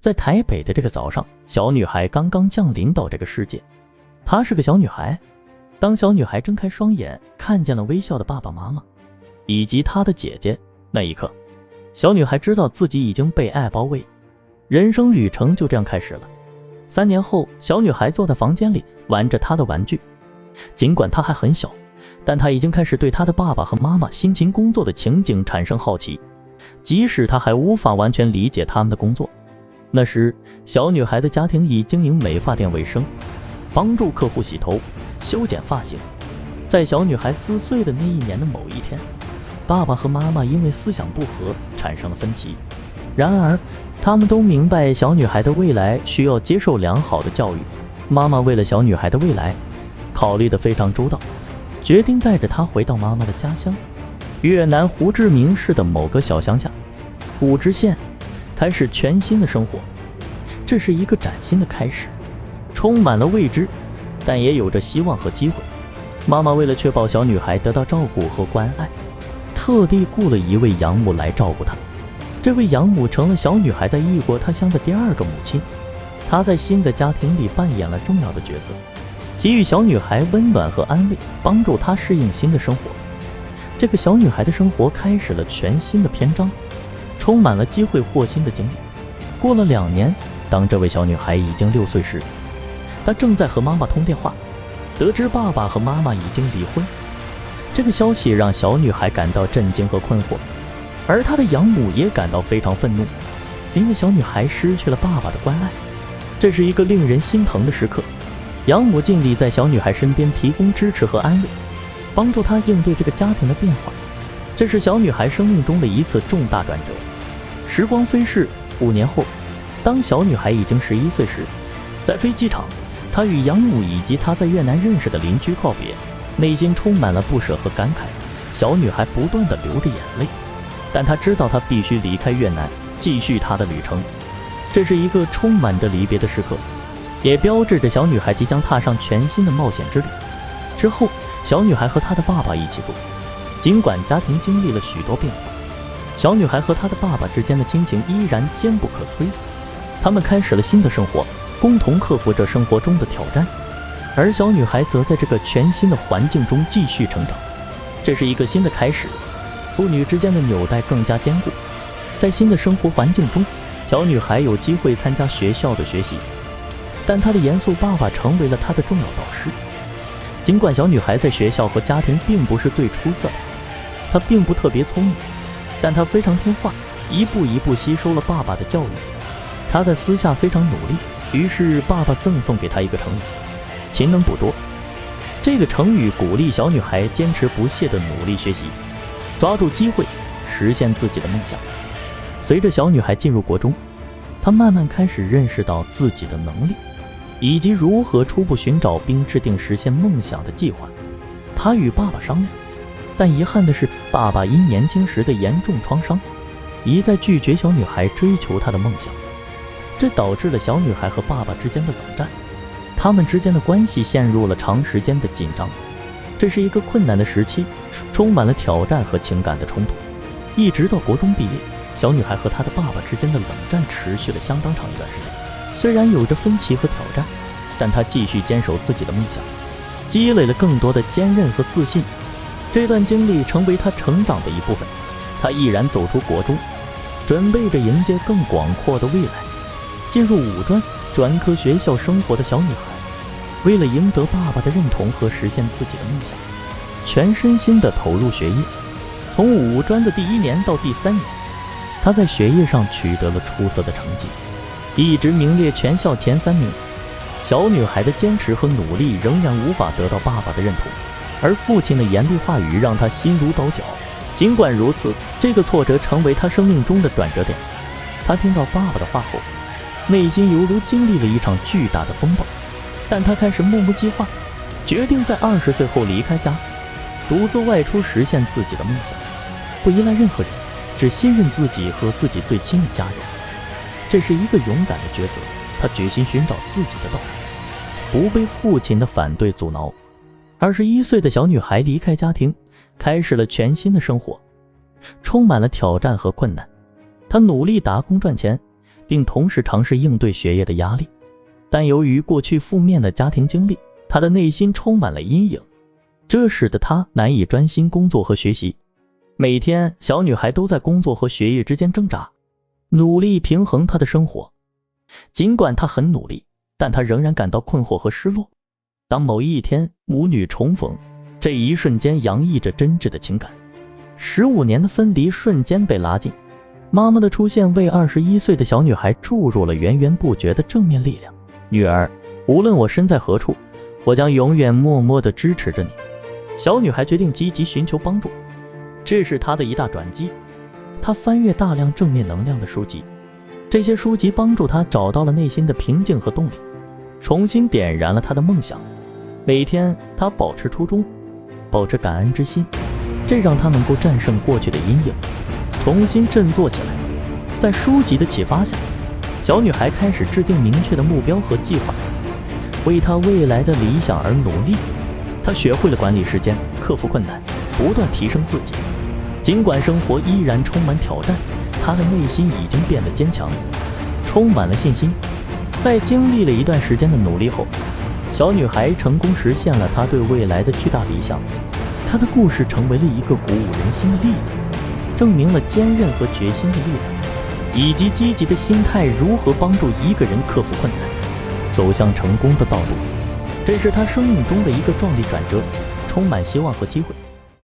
在台北的这个早上，小女孩刚刚降临到这个世界。她是个小女孩。当小女孩睁开双眼，看见了微笑的爸爸妈妈以及她的姐姐，那一刻，小女孩知道自己已经被爱包围，人生旅程就这样开始了。3年后，小女孩坐在房间里玩着她的玩具。尽管她还很小，但她已经开始对她的爸爸和妈妈辛勤工作的情景产生好奇，即使她还无法完全理解他们的工作。那时，小女孩的家庭以经营美发店为生，帮助客户洗头、修剪发型。在小女孩4岁的那一年的某一天，爸爸和妈妈因为思想不合产生了分歧。然而，他们都明白小女孩的未来需要接受良好的教育。妈妈为了小女孩的未来，考虑得非常周到，决定带着她回到妈妈的家乡——越南胡志明市的某个小乡下古直县，开始全新的生活。这是一个崭新的开始，充满了未知，但也有着希望和机会。妈妈为了确保小女孩得到照顾和关爱，特地雇了一位养母来照顾她。这位养母成了小女孩在异国他乡的第2个母亲，她在新的家庭里扮演了重要的角色，给予小女孩温暖和安慰，帮助她适应新的生活。这个小女孩的生活开始了全新的篇章，充满了机会或新的经历。过了2年，当这位小女孩已经6岁时，她正在和妈妈通电话，得知爸爸和妈妈已经离婚。这个消息让小女孩感到震惊和困惑，而她的养母也感到非常愤怒，因为小女孩失去了爸爸的关爱。这是一个令人心疼的时刻，养母尽力在小女孩身边提供支持和安慰，帮助她应对这个家庭的变化。这是小女孩生命中的一次重大转折。时光飞逝，5年后，当小女孩已经11岁时，在飞机场，她与养母以及她在越南认识的邻居告别，内心充满了不舍和感慨。小女孩不断地流着眼泪，但她知道她必须离开越南，继续她的旅程。这是一个充满着离别的时刻，也标志着小女孩即将踏上全新的冒险之旅。之后，小女孩和她的爸爸一起住。尽管家庭经历了许多变化，小女孩和她的爸爸之间的亲情依然坚不可摧。他们开始了新的生活，共同克服着生活中的挑战，而小女孩则在这个全新的环境中继续成长。这是一个新的开始，父女之间的纽带更加坚固。在新的生活环境中，小女孩有机会参加学校的学习，但她的严肃爸爸成为了她的重要导师。尽管小女孩在学校和家庭并不是最出色的，她并不特别聪明，但她非常听话，一步一步吸收了爸爸的教育。她在私下非常努力，于是爸爸赠送给她一个成语——勤能补拙。这个成语鼓励小女孩坚持不懈地努力学习，抓住机会，实现自己的梦想。随着小女孩进入国中，她慢慢开始认识到自己的能力，以及如何初步寻找并制定实现梦想的计划。她与爸爸商量，但遗憾的是，爸爸因年轻时的严重创伤，一再拒绝小女孩追求她的梦想。这导致了小女孩和爸爸之间的冷战，他们之间的关系陷入了长时间的紧张。这是一个困难的时期，充满了挑战和情感的冲突。一直到国中毕业，小女孩和她的爸爸之间的冷战持续了相当长一段时间。虽然有着分歧和挑战，但她继续坚守自己的梦想，积累了更多的坚韧和自信。这段经历成为她成长的一部分。她毅然走出国中，准备着迎接更广阔的未来。进入五专专科学校生活的小女孩，为了赢得爸爸的认同和实现自己的梦想，全身心地投入学业。从五专的第1年到第3年，她在学业上取得了出色的成绩，一直名列全校前3名。小女孩的坚持和努力仍然无法得到爸爸的认同，而父亲的严厉话语让她心如刀绞。尽管如此，这个挫折成为她生命中的转折点。她听到爸爸的话后，内心犹如经历了一场巨大的风暴，但她开始默默计划，决定在20岁后离开家，独自外出实现自己的梦想，不依赖任何人，只信任自己和自己最亲的家人。这是一个勇敢的抉择，她决心寻找自己的道路，不被父亲的反对阻挠。21岁的小女孩离开家庭，开始了全新的生活，充满了挑战和困难。她努力打工赚钱，并同时尝试应对学业的压力。但由于过去负面的家庭经历，她的内心充满了阴影，这使得她难以专心工作和学习。每天，小女孩都在工作和学业之间挣扎，努力平衡她的生活。尽管她很努力，但她仍然感到困惑和失落。当某一天母女重逢，这一瞬间洋溢着真挚的情感。15年的分离瞬间被拉近，妈妈的出现为21岁的小女孩注入了源源不绝的正面力量。女儿，无论我身在何处，我将永远默默地支持着你。小女孩决定积极寻求帮助，这是她的一大转机。她翻阅大量正面能量的书籍，这些书籍帮助她找到了内心的平静和动力，重新点燃了她的梦想。每天，她保持初衷，保持感恩之心，这让她能够战胜过去的阴影，重新振作起来。在书籍的启发下，小女孩开始制定明确的目标和计划，为她未来的理想而努力。她学会了管理时间，克服困难，不断提升自己。尽管生活依然充满挑战，她的内心已经变得坚强，充满了信心。在经历了一段时间的努力后，小女孩成功实现了她对未来的巨大理想。她的故事成为了一个鼓舞人心的例子，证明了坚韧和决心的力量，以及积极的心态如何帮助一个人克服困难，走向成功的道路。这是她生命中的一个壮丽转折，充满希望和机会。